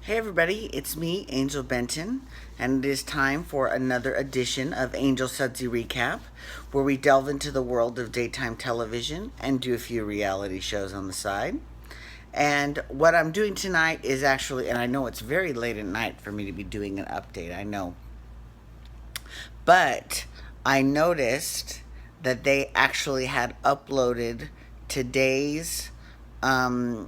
Hey everybody, it's me, Angel Benton, and it is time for another edition of Angel Sudsy Recap, where we delve into the world of daytime television and do a few reality shows on the side. And what I'm doing tonight is actually, and I know it's very late at night for me to be doing an update, I know, but I noticed that they actually had uploaded today's um,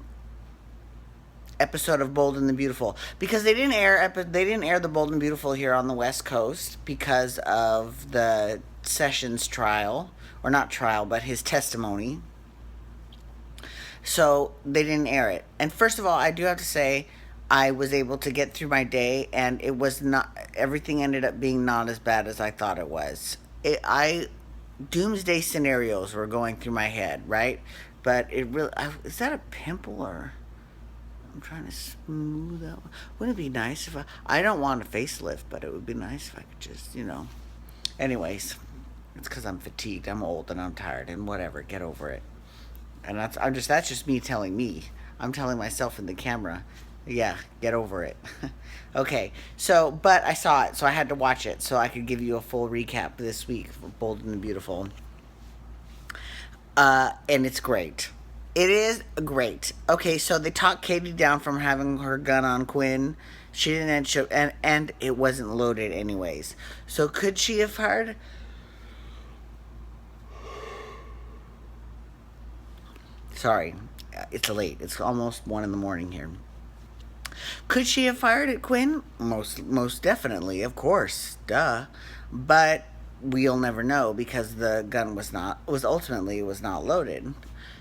episode of Bold and the Beautiful because they didn't air the Bold and Beautiful here on the West Coast because of the Sessions trial, or not trial, but his testimony. So they didn't air it. And first of all, I do have to say I was able to get through my day, and it was not, everything ended up being not as bad as I thought it was. I doomsday scenarios were going through my head, right? But is that a pimple or I'm trying to smooth out. Wouldn't it be nice if I don't want a facelift, but it would be nice if I could just. Anyways, it's because I'm fatigued. I'm old and I'm tired and whatever. Get over it. And that's just me telling me. I'm telling myself in the camera. Yeah, get over it. Okay, but I saw it, so I had to watch it so I could give you a full recap this week for Bold and the Beautiful. And it's great. It is great. Okay, so they talked Katie down from having her gun on Quinn. She didn't show, and it wasn't loaded anyways. So could she have fired? Sorry, it's late. It's almost 1 in the morning here. Could she have fired at Quinn? Most definitely, of course, duh. But we'll never know because the gun was not loaded.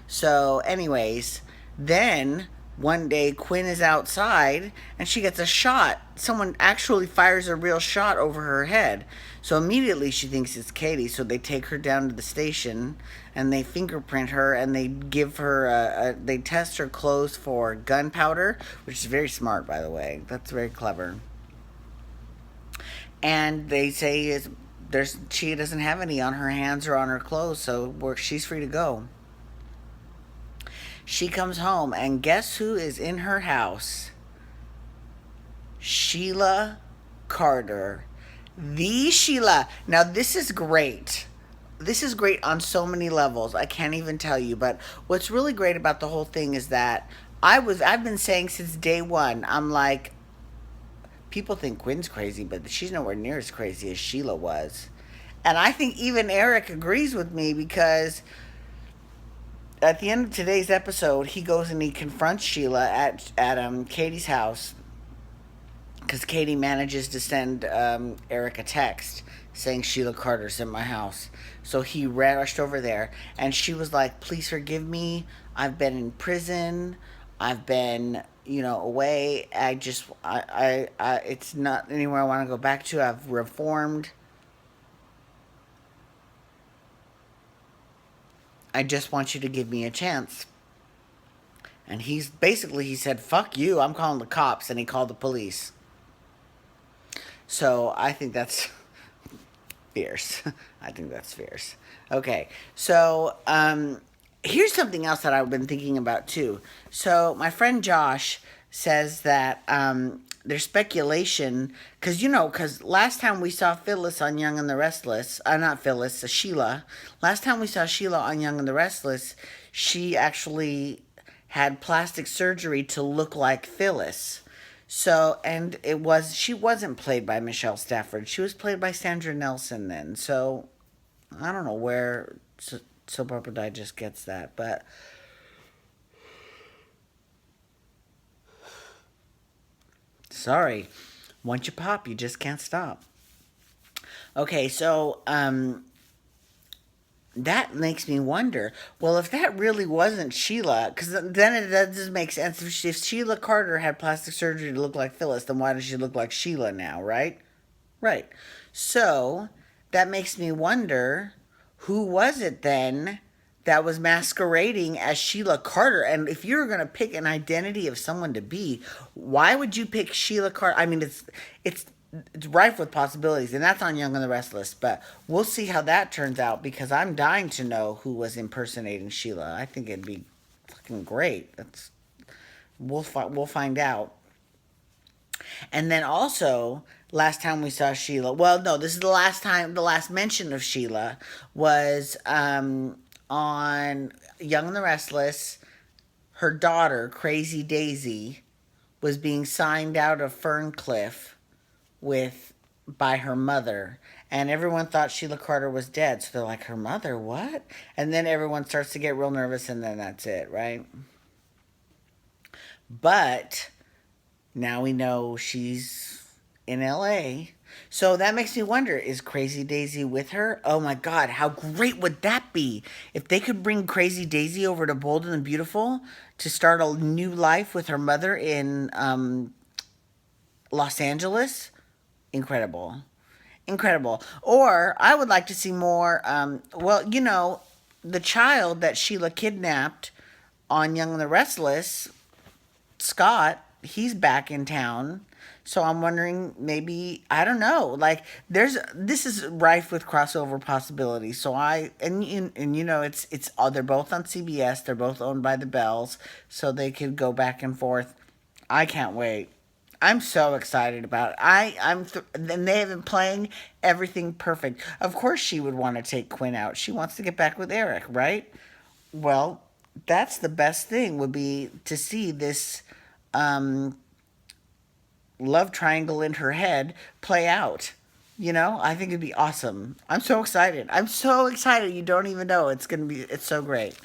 So, anyways, then one day Quinn is outside and she gets a shot. Someone actually fires a real shot over her head. So immediately she thinks it's Katie. So they take her down to the station and they fingerprint her and they give her they test her clothes for gunpowder, which is very smart, by the way. That's very clever. And they say she doesn't have any on her hands or on her clothes, so she's free to go. She comes home, and guess who is in her house? Sheila Carter. The Sheila. Now, this is great. This is great on so many levels. I can't even tell you. But what's really great about the whole thing is that I've been saying since day one, I'm like, people think Quinn's crazy, but she's nowhere near as crazy as Sheila was. And I think even Eric agrees with me because at the end of today's episode, he goes and he confronts Sheila at Katie's house because Katie manages to send Eric a text saying Sheila Carter sent my house. So he rushed over there, and she was like, "Please forgive me. I've been in prison. I've been, away. It's not anywhere I want to go back to. I've reformed. I just want you to give me a chance." And he said, "Fuck you, I'm calling the cops," and he called the police. So I think that's fierce. I think that's fierce. Okay, so here's something else that I've been thinking about too. So my friend Josh says that there's speculation because last time we saw Phyllis on Young and the Restless, not Phyllis, Sheila. Last time we saw Sheila on Young and the Restless, she actually had plastic surgery to look like Phyllis. So, and she wasn't played by Michelle Stafford. She was played by Sandra Nelson then. So, I don't know where Soap Opera Digest gets that, but sorry. Once you pop, you just can't stop. Okay, so, that makes me wonder. Well, if that really wasn't Sheila, because then it doesn't make sense. If Sheila Carter had plastic surgery to look like Phyllis, then why does she look like Sheila now, right? Right. So that makes me wonder who was it then that was masquerading as Sheila Carter? And if you're going to pick an identity of someone to be, why would you pick Sheila Carter? I mean, it's rife with possibilities, and that's on Young and the Restless. But we'll see how that turns out because I'm dying to know who was impersonating Sheila. I think it'd be fucking great. We'll find out. And then also, last time we saw Sheila, well, no, this is the last time, the last mention of Sheila was on Young and the Restless. Her daughter, Crazy Daisy, was being signed out of Ferncliff with by her mother. And everyone thought Sheila Carter was dead. So they're like, her mother, what? And then everyone starts to get real nervous, and then that's it, right? But now we know she's in LA. So that makes me wonder, is Crazy Daisy with her? Oh my God, how great would that be? If they could bring Crazy Daisy over to Bold and the Beautiful to start a new life with her mother in Los Angeles. Incredible. Incredible. Or I would like to see more. Well, the child that Sheila kidnapped on Young and the Restless, Scott, he's back in town. So I'm wondering, maybe, I don't know. Like, this is rife with crossover possibilities. So it's they're both on CBS. They're both owned by the Bells, so they could go back and forth. I can't wait. I'm so excited about it. And they have been playing everything perfect. Of course, she would want to take Quinn out. She wants to get back with Eric, right? Well, that's the best thing, would be to see this um, love triangle in her head play out. I think it'd be awesome. I'm so excited. I'm so excited. You don't even know. It's so great.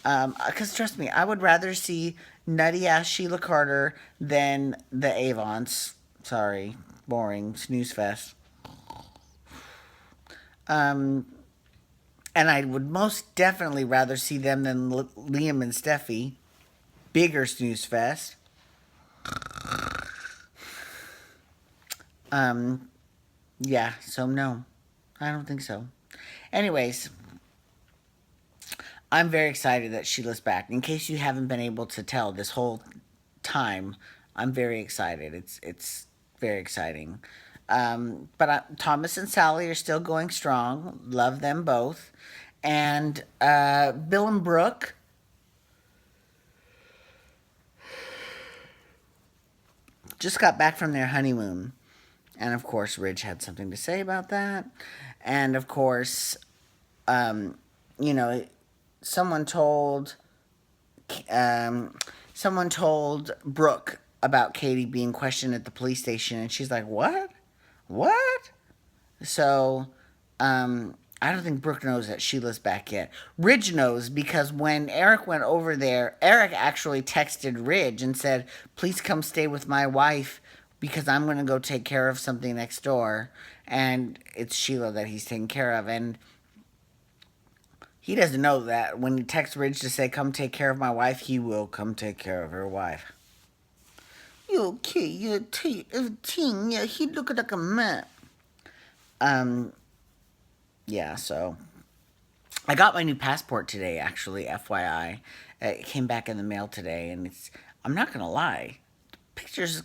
Because trust me, I would rather see nutty ass Sheila Carter than the Avons. Sorry, boring snooze fest. Um, and I would most definitely rather see them than Liam and Steffi. Bigger snooze fest. Um, yeah. So no, I don't think so. Anyways, I'm very excited that Sheila's back. In case you haven't been able to tell this whole time, I'm very excited. It's very exciting. But Thomas and Sally are still going strong. Love them both. And Bill and Brooke just got back from their honeymoon. And of course, Ridge had something to say about that. And of course, um, you know, someone told um, someone told Brooke about Katie being questioned at the police station, and she's like, "What? What?" So, I don't think Brooke knows that Sheila's back yet. Ridge knows, because when Eric went over there, Eric actually texted Ridge and said, "Please come stay with my wife because I'm going to go take care of something next door." And it's Sheila that he's taking care of. And he doesn't know that when he texts Ridge to say, "Come take care of my wife," he will come take care of her wife. You okay? You everything? Yeah, he look like a man. Um, yeah. So I got my new passport today. Actually, FYI, it came back in the mail today, and it's. I'm not gonna lie, pictures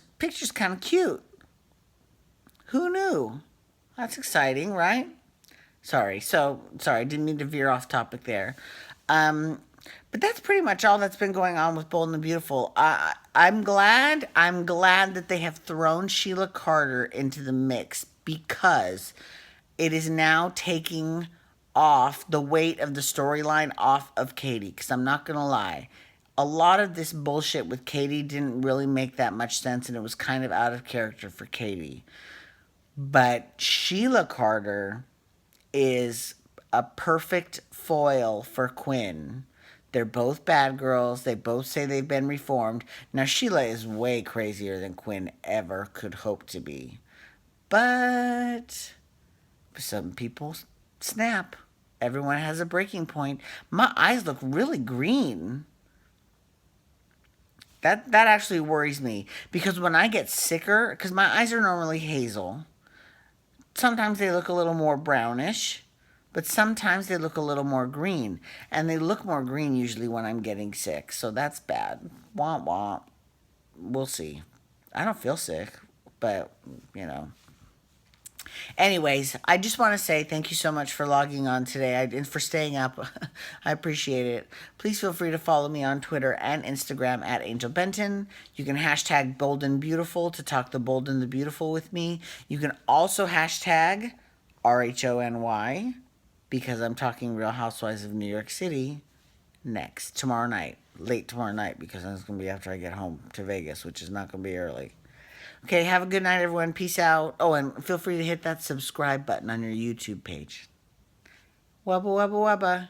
kind of cute. Who knew? That's exciting, right? Sorry, didn't mean to veer off topic there. Um, but that's pretty much all that's been going on with Bold and the Beautiful. I'm glad that they have thrown Sheila Carter into the mix, because it is now taking off the weight of the storyline off of Katie. Because I'm not gonna lie, a lot of this bullshit with Katie didn't really make that much sense, and it was kind of out of character for Katie. But Sheila Carter is a perfect foil for Quinn. They're both bad girls. They both say they've been reformed. Now, Sheila is way crazier than Quinn ever could hope to be. But some people snap. Everyone has a breaking point. My eyes look really green. That actually worries me, because when I get sicker, because my eyes are normally hazel, sometimes they look a little more brownish, but sometimes they look a little more green. And they look more green usually when I'm getting sick. So that's bad. Womp womp. We'll see. I don't feel sick, but, you know. Anyways, I just want to say thank you so much for logging on today and for staying up. I appreciate it. Please feel free to follow me on Twitter and Instagram at Angel Benton. You can hashtag Bold and Beautiful to talk the bold and the beautiful with me. You can also hashtag RHONY because I'm talking Real Housewives of New York City next, tomorrow night. Late tomorrow night because it's going to be after I get home to Vegas, which is not going to be early. Okay, have a good night, everyone. Peace out. Oh, and feel free to hit that subscribe button on your YouTube page. Wubba, wubba, wubba.